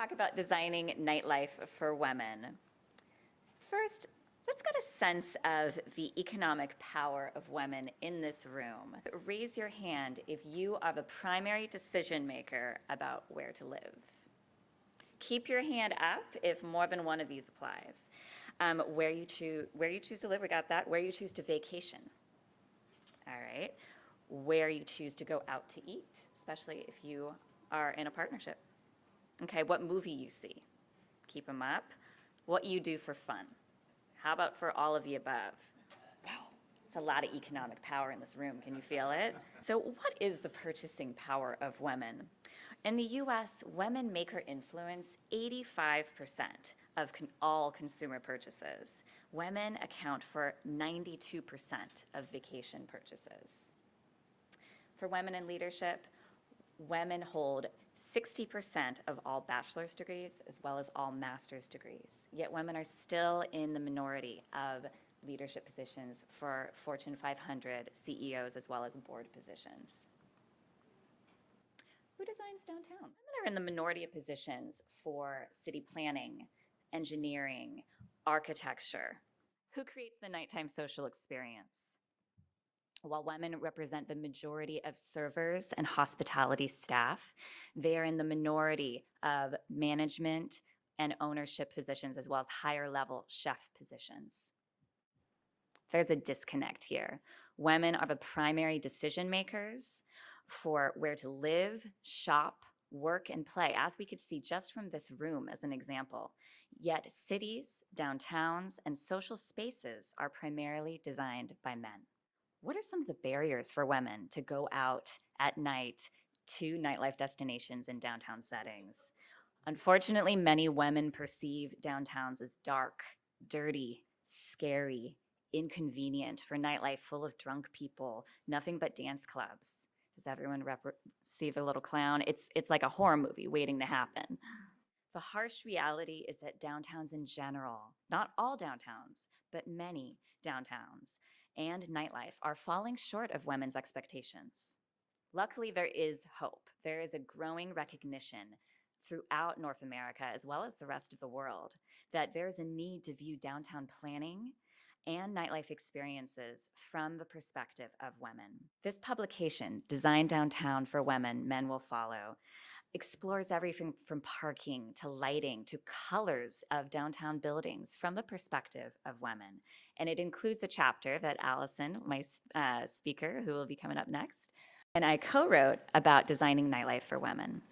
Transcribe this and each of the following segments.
talk about designing nightlife for women. First, let's get a sense of the economic power of women in this room. Raise your hand if you are the primary decision maker about where to live. Keep your hand up if more than one of these applies. Where you choose to live, we got that. Where you choose to vacation. All right. Where you choose to go out to eat, especially if you are in a partnership. Okay, what movie you see. Keep them up. What you do for fun. How about for all of the above? Wow, it's a lot of economic power in this room. Can you feel it? So what is the purchasing power of women? In the US, women make or influence 85% of all consumer purchases. Women account for 92% of vacation purchases. For women in leadership, women hold 60% of all bachelor's degrees as well as all master's degrees. Yet women are still in the minority of leadership positions for Fortune 500 CEOs as well as board positions. Who designs downtown? Women are in the minority of positions for city planning, engineering, architecture. Who creates the nighttime social experience? While women represent the majority of servers and hospitality staff, they are in the minority of management and ownership positions, as well as higher level chef positions. There's a disconnect here. Women are the primary decision makers for where to live, shop, work, and play, as we could see just from this room as an example. Yet cities, downtowns, and social spaces are primarily designed by men. What are some of the barriers for women to go out at night to nightlife destinations in downtown settings? Unfortunately, many women perceive downtowns as dark, dirty, scary, inconvenient for nightlife full of drunk people, nothing but dance clubs. Does everyone see the little clown? It's like a horror movie waiting to happen. The harsh reality is that downtowns in general, not all downtowns, but many downtowns, and nightlife are falling short of women's expectations. Luckily, there is hope. There is a growing recognition throughout North America, as well as the rest of the world, that there is a need to view downtown planning and nightlife experiences from the perspective of women. This publication, Design Downtown for Women, Men Will Follow, explores everything from parking to lighting to colors of downtown buildings from the perspective of women. And it includes a chapter that Allison, my speaker, who will be coming up next, and I co-wrote about designing nightlife for women.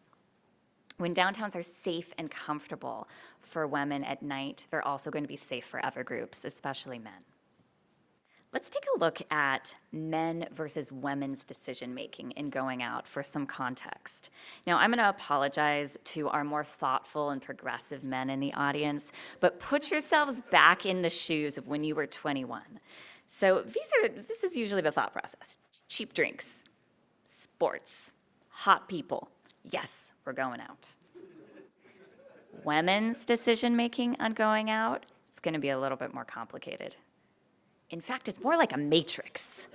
When downtowns are safe and comfortable for women at night, they're also going to be safe for other groups, especially men. Let's take a look at men versus women's decision-making in going out for some context. Now, I'm going to apologize to our more thoughtful and progressive men in the audience, but put yourselves back in the shoes of when you were 21. So this is usually the thought process. Cheap drinks, sports, hot people. Yes, we're going out. Women's decision-making on going out, it's going to be a little bit more complicated. In fact, it's more like a matrix.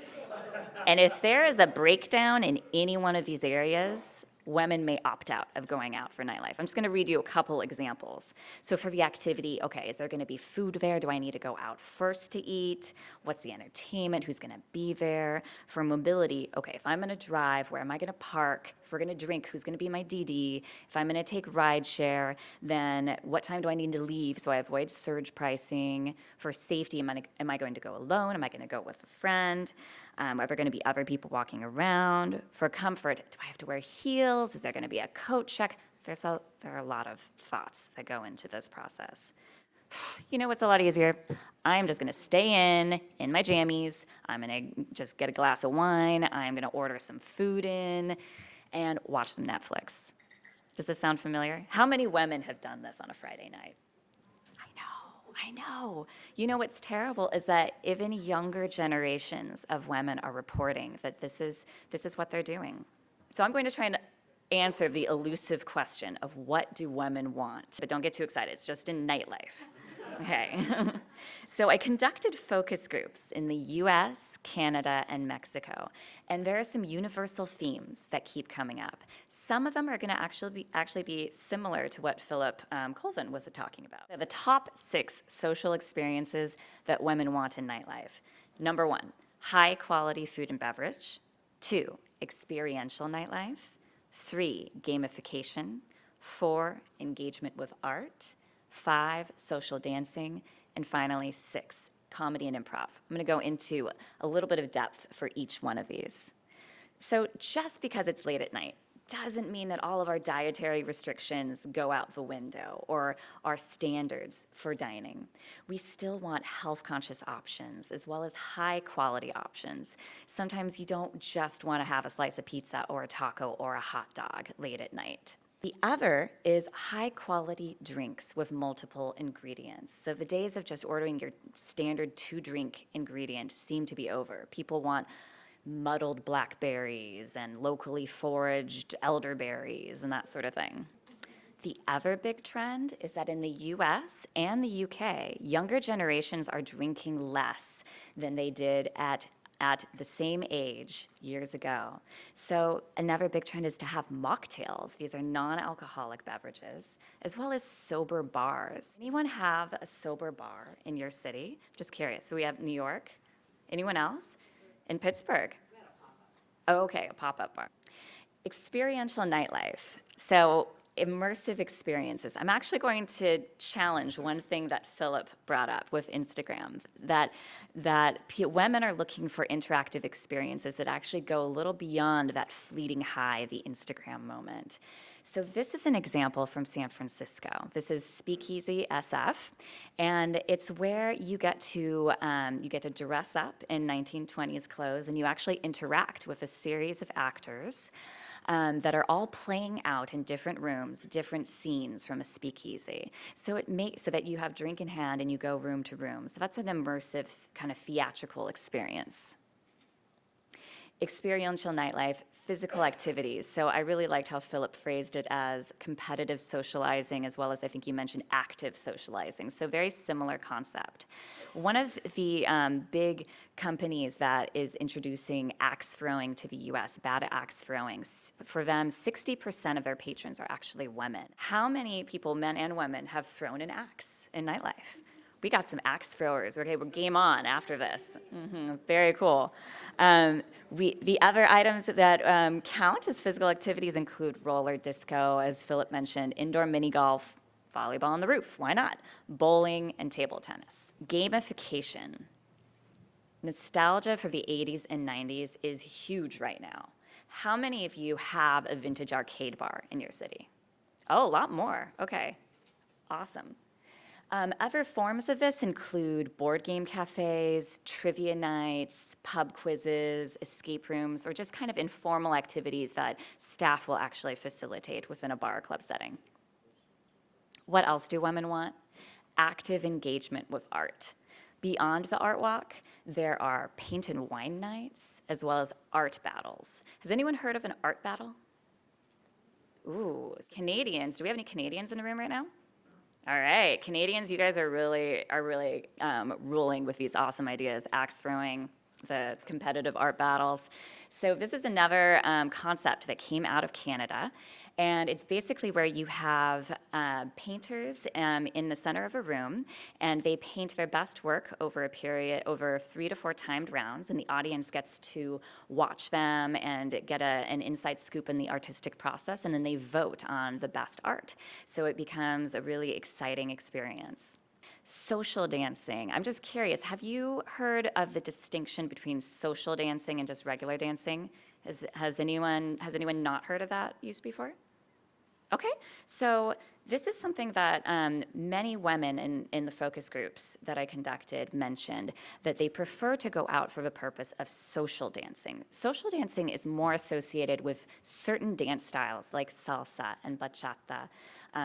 And if there is a breakdown in any one of these areas, women may opt out of going out for nightlife. I'm just going to read you a couple examples. So for the activity, okay, is there going to be food there? Do I need to go out first to eat? What's the entertainment? Who's going to be there? For mobility, okay, if I'm going to drive, where am I going to park? If we're going to drink, who's going to be my DD? If I'm going to take ride share, then what time do I need to leave so I avoid surge pricing? For safety, am I going to go alone? Am I going to go with a friend? Are there going to be other people walking around? For comfort, do I have to wear heels? Is there going to be a coat check? There are a lot of thoughts that go into this process. You know what's a lot easier? I'm just going to stay in my jammies. I'm going to just get a glass of wine. I'm going to order some food in and watch some Netflix. Does this sound familiar? How many women have done this on a Friday night? I know. You know what's terrible is that even younger generations of women are reporting that this is what they're doing. So I'm going to try and answer the elusive question of what do women want? But don't get too excited, it's just in nightlife. Okay. So I conducted focus groups in the US, Canada, and Mexico. And there are some universal themes that keep coming up. Some of them are going to actually be similar to what Philip Colvin was talking about. They're the top 6 social experiences that women want in nightlife. Number 1, high quality food and beverage. 2, experiential nightlife. 3, gamification. 4, engagement with art. 5, social dancing. And finally, 6, comedy and improv. I'm going to go into a little bit of depth for each one of these. So just because it's late at night doesn't mean that all of our dietary restrictions go out the window or our standards for dining. We still want health-conscious options as well as high-quality options. Sometimes you don't just want to have a slice of pizza or a taco or a hot dog late at night. The other is high-quality drinks with multiple ingredients. So the days of just ordering your standard 2-drink ingredient seem to be over. People want muddled blackberries and locally foraged elderberries and that sort of thing. The other big trend is that in the US and the UK, younger generations are drinking less than they did at the same age years ago. So another big trend is to have mocktails. These are non-alcoholic beverages, as well as sober bars. Anyone have a sober bar in your city? Just curious. So we have New York. Anyone else? In Pittsburgh? Oh, okay, a pop-up bar. Experiential nightlife. So immersive experiences. I'm actually going to challenge one thing that Philip brought up with Instagram, that women are looking for interactive experiences that actually go a little beyond that fleeting high, the Instagram moment. So this is an example from San Francisco. This is Speakeasy SF, and it's where you get to dress up in 1920s clothes, and you actually interact with a series of actors that are all playing out in different rooms, different scenes from a speakeasy. So it makes so that you have drink in hand and you go room to room. So that's an immersive kind of theatrical experience. Experiential nightlife, physical activities. So I really liked how Philip phrased it as competitive socializing, as well as I think you mentioned active socializing. So very similar concept. One of the big companies that is introducing axe throwing to the US, Bata Axe Throwing, for them, 60% of their patrons are actually women. How many people, men and women, have thrown an axe in nightlife? We got some axe throwers. Okay, we're game on after this. Very cool. The other items that count as physical activities include roller disco, as Philip mentioned, indoor mini golf, volleyball on the roof, why not? Bowling and table tennis. Gamification. Nostalgia for the 80s and 90s is huge right now. How many of you have a vintage arcade bar in your city? Oh, a lot more. Okay, awesome. Other forms of this include board game cafes, trivia nights, pub quizzes, escape rooms, or just kind of informal activities that staff will actually facilitate within a bar or club setting. What else do women want? Active engagement with art. Beyond the art walk, there are paint and wine nights, as well as art battles. Has anyone heard of an art battle? Ooh, Canadians. Do we have any Canadians in the room right now? All right, Canadians, you guys are really ruling with these awesome ideas, axe throwing, the competitive art battles. So this is another concept that came out of Canada, and it's basically where you have painters in the center of a room, and they paint their best work over 3 to 4 timed rounds, and the audience gets to watch them and get an inside scoop in the artistic process, and then they vote on the best art. So it becomes a really exciting experience. Social dancing. I'm just curious, have you heard of the distinction between social dancing and just regular dancing? Has anyone not heard of that use before? Okay, so this is something that many women in the focus groups that I conducted mentioned, that they prefer to go out for the purpose of social dancing. Social dancing is more associated with certain dance styles like salsa and bachata.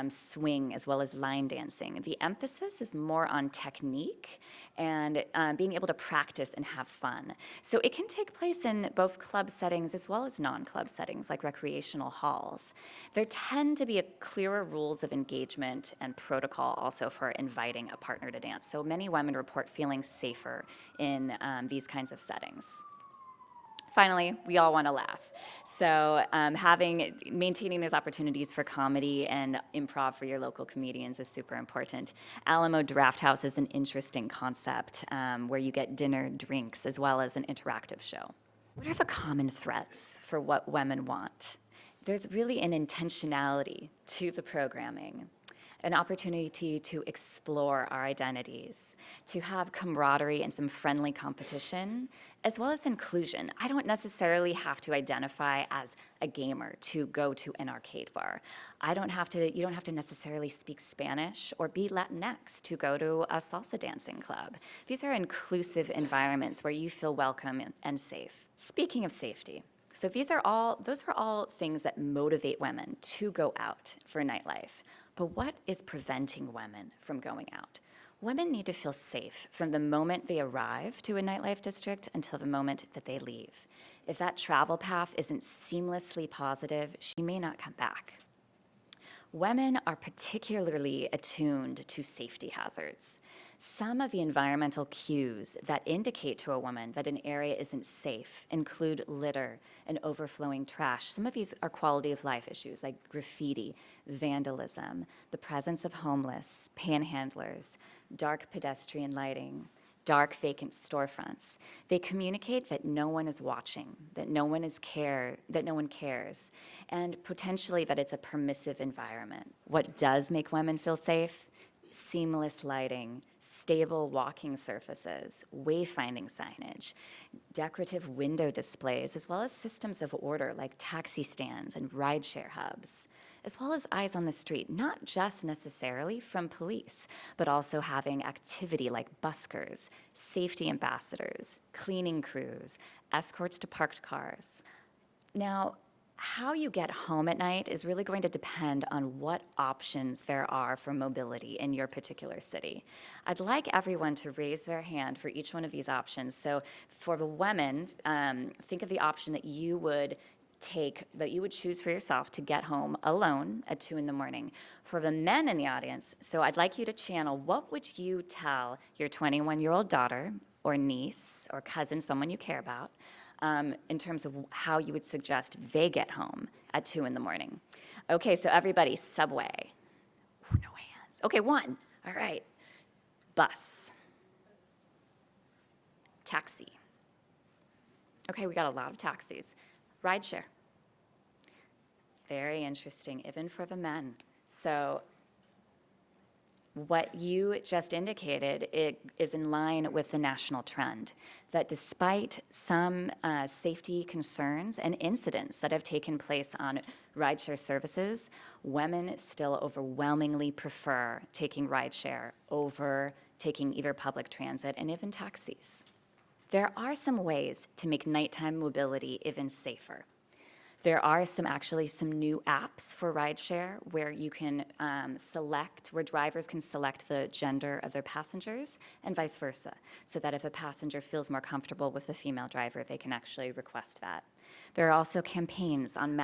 swing, as well as line dancing. The emphasis is more on technique and being able to practice and have fun. So it can take place in both club settings as well as non-club settings, like recreational halls. There tend to be clearer rules of engagement and protocol also for inviting a partner to dance. So many women report feeling safer in these kinds of settings. Finally, we all want to laugh. So maintaining those opportunities for comedy and improv for your local comedians is super important. Alamo Draft House is an interesting concept where you get dinner, drinks, as well as an interactive show. What are the common threads for what women want? There's really an intentionality to the programming, an opportunity to explore our identities, to have camaraderie and some friendly competition, as well as inclusion. I don't necessarily have to identify as a gamer to go to an arcade bar. You don't have to necessarily speak Spanish or be Latinx to go to a salsa dancing club. These are inclusive environments where you feel welcome and safe. Speaking of safety, so those are all things that motivate women to go out for nightlife. But what is preventing women from going out? Women need to feel safe from the moment they arrive to a nightlife district until the moment that they leave. If that travel path isn't seamlessly positive, she may not come back. Women are particularly attuned to safety hazards. Some of the environmental cues that indicate to a woman that an area isn't safe include litter and overflowing trash. Some of these are quality of life issues like graffiti, vandalism, the presence of homeless, panhandlers, dark pedestrian lighting, dark vacant storefronts. They communicate that no one is watching, that no one cares, and potentially that it's a permissive environment. What does make women feel safe? Seamless lighting, stable walking surfaces, wayfinding signage, decorative window displays, as well as systems of order like taxi stands and rideshare hubs, as well as eyes on the street, not just necessarily from police, but also having activity like buskers, safety ambassadors, cleaning crews, escorts to parked cars. Now, how you get home at night is really going to depend on what options there are for mobility in your particular city. I'd like everyone to raise their hand for each one of these options. So for the women, think of the option that you would choose for yourself to get home alone at 2 in the morning. For the men in the audience, so I'd like you to channel, what would you tell your 21-year-old daughter or niece or cousin, someone you care about, in terms of how you would suggest they get home at 2 in the morning. Okay, so everybody, subway. Ooh, no hands. Okay, 1. All right. Bus. Taxi. Okay, we got a lot of taxis. Rideshare. Very interesting, even for the men. So what you just indicated is in line with the national trend, that despite some safety concerns and incidents that have taken place on rideshare services, women still overwhelmingly prefer taking rideshare over taking either public transit and even taxis. There are some ways to make nighttime mobility even safer. There are some new apps for rideshare where you can where drivers can select the gender of their passengers and vice versa, so that if a passenger feels more comfortable with a female driver, they can actually request that. There are also campaigns on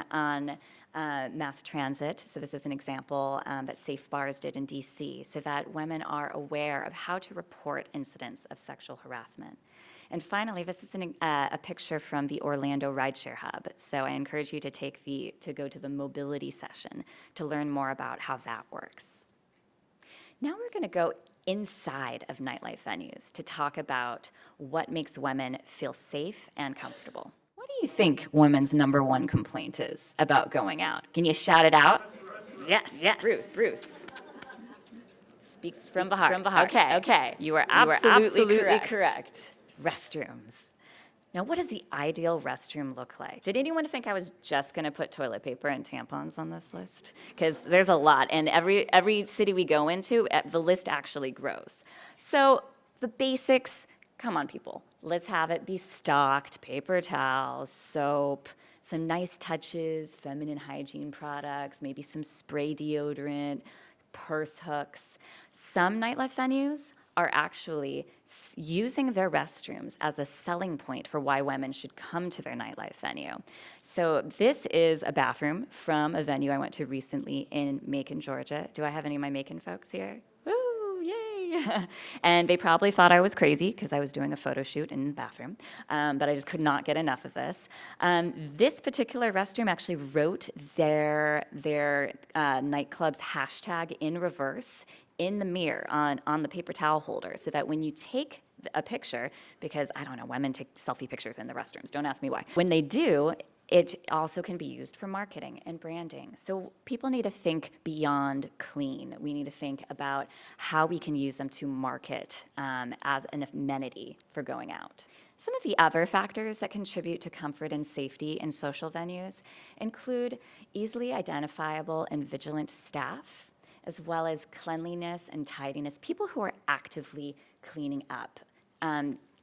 mass transit. So this is an example that Safe Bars did in DC, so that women are aware of how to report incidents of sexual harassment. And finally, this is a picture from the Orlando Rideshare Hub. So I encourage you to go to the mobility session to learn more about how that works. Now we're going to go inside of nightlife venues to talk about what makes women feel safe and comfortable. What do you think women's #1 complaint is about going out? Can you shout it out? Yes, Bruce. Speaks from the heart. Okay. You are absolutely correct. Restrooms. Now, what does the ideal restroom look like? Did anyone think I was just going to put toilet paper and tampons on this list? Because there's a lot, and every city we go into, the list actually grows. So the basics, come on, people. Let's have it be stocked: paper towels, soap, some nice touches, feminine hygiene products, maybe some spray deodorant, purse hooks. Some nightlife venues are actually using their restrooms as a selling point for why women should come to their nightlife venue. So this is a bathroom from a venue I went to recently in Macon, Georgia. Do I have any of my Macon folks here? Woo, yay! And they probably thought I was crazy because I was doing a photo shoot in the bathroom, but I just could not get enough of this. This particular restroom actually wrote their nightclub's hashtag in reverse in the mirror on the paper towel holder, so that when you take a picture, because I don't know, women take selfie pictures in the restrooms, don't ask me why. When they do, it also can be used for marketing and branding. So people need to think beyond clean. We need to think about how we can use them to market as an amenity for going out. Some of the other factors that contribute to comfort and safety in social venues include easily identifiable and vigilant staff, as well as cleanliness and tidiness, people who are actively cleaning up.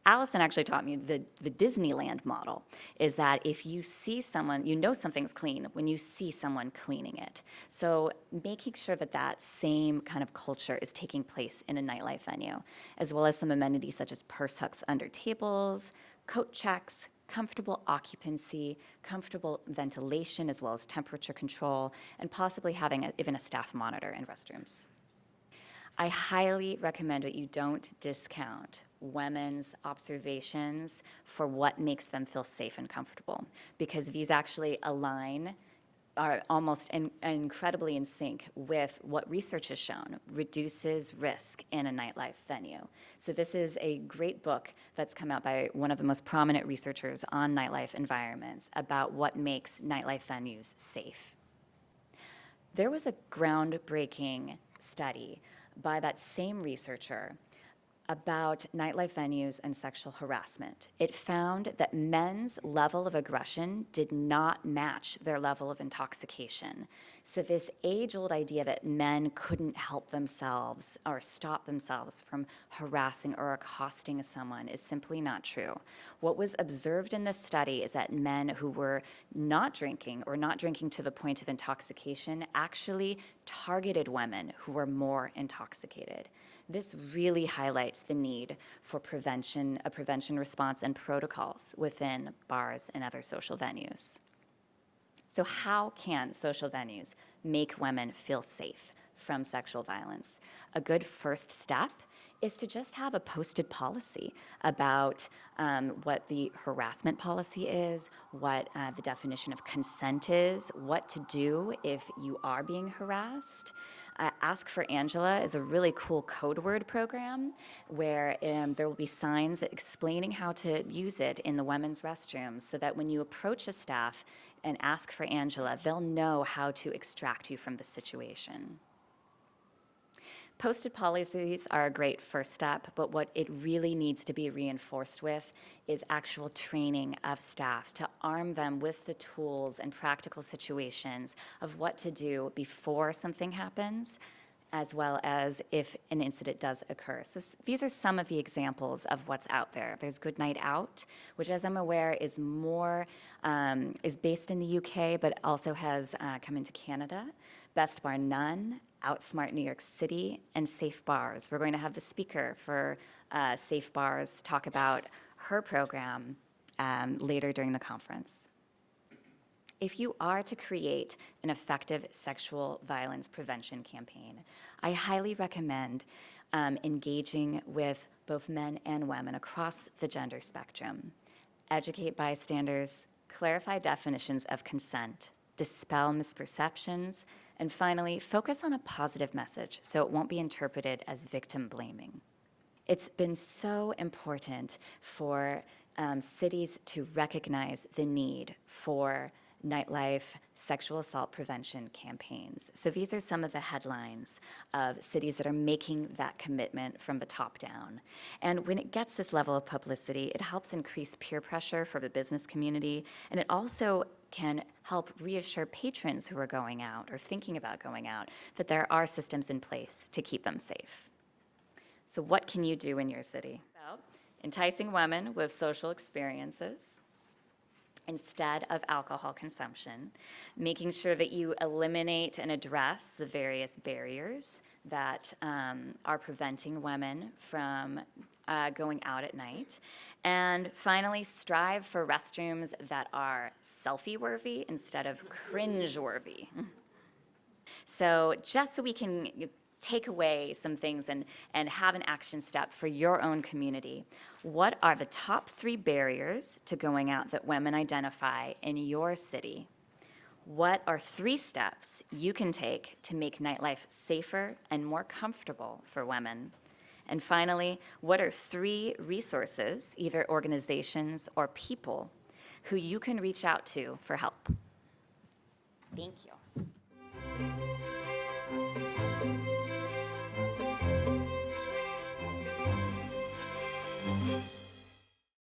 Allison actually taught me the Disneyland model is that if you see someone, you know something's clean when you see someone cleaning it. So making sure that that same kind of culture is taking place in a nightlife venue, as well as some amenities such as purse hooks under tables, coat checks, comfortable occupancy, comfortable ventilation, as well as temperature control, and possibly having even a staff monitor in restrooms. I highly recommend that you don't discount women's observations for what makes them feel safe and comfortable, because these actually are almost incredibly in sync with what research has shown reduces risk in a nightlife venue. So this is a great book that's come out by one of the most prominent researchers on nightlife environments about what makes nightlife venues safe. There was a groundbreaking study by that same researcher about nightlife venues and sexual harassment. It found that men's level of aggression did not match their level of intoxication. So this age-old idea that men couldn't help themselves or stop themselves from harassing or accosting someone is simply not true. What was observed in this study is that men who were not drinking or not drinking to the point of intoxication actually targeted women who were more intoxicated. This really highlights the need for a prevention response and protocols within bars and other social venues. So how can social venues make women feel safe from sexual violence? A good first step is to just have a posted policy about what the harassment policy is, what the definition of consent is, what to do if you are being harassed. Ask for Angela is a really cool code word program where there will be signs explaining how to use it in the women's restrooms so that when you approach a staff and ask for Angela, they'll know how to extract you from the situation. Posted policies are a great first step, but what it really needs to be reinforced with is actual training of staff to arm them with the tools and practical situations of what to do before something happens, as well as if an incident does occur. So these are some of the examples of what's out there. There's Good Night Out, which, as I'm aware, is based in the UK, but also has come into Canada. Best Bar None, Outsmart New York City, and Safe Bars. We're going to have the speaker for Safe Bars talk about her program later during the conference. If you are to create an effective sexual violence prevention campaign, I highly recommend engaging with both men and women across the gender spectrum. Educate bystanders, clarify definitions of consent, dispel misperceptions, and finally, focus on a positive message so it won't be interpreted as victim blaming. It's been so important for cities to recognize the need for nightlife sexual assault prevention campaigns. So these are some of the headlines of cities that are making that commitment from the top down. And when it gets this level of publicity, it helps increase peer pressure for the business community, and it also can help reassure patrons who are going out or thinking about going out that there are systems in place to keep them safe. So what can you do in your city? Well, enticing women with social experiences, instead of alcohol consumption, making sure that you eliminate and address the various barriers that are preventing women from going out at night. And finally, strive for restrooms that are selfie-worthy instead of cringe-worthy. So just so we can take away some things and have an action step for your own community, what are the top 3 barriers to going out that women identify in your city? What are 3 steps you can take to make nightlife safer and more comfortable for women? And finally, what are 3 resources, either organizations or people, who you can reach out to for help? Thank you.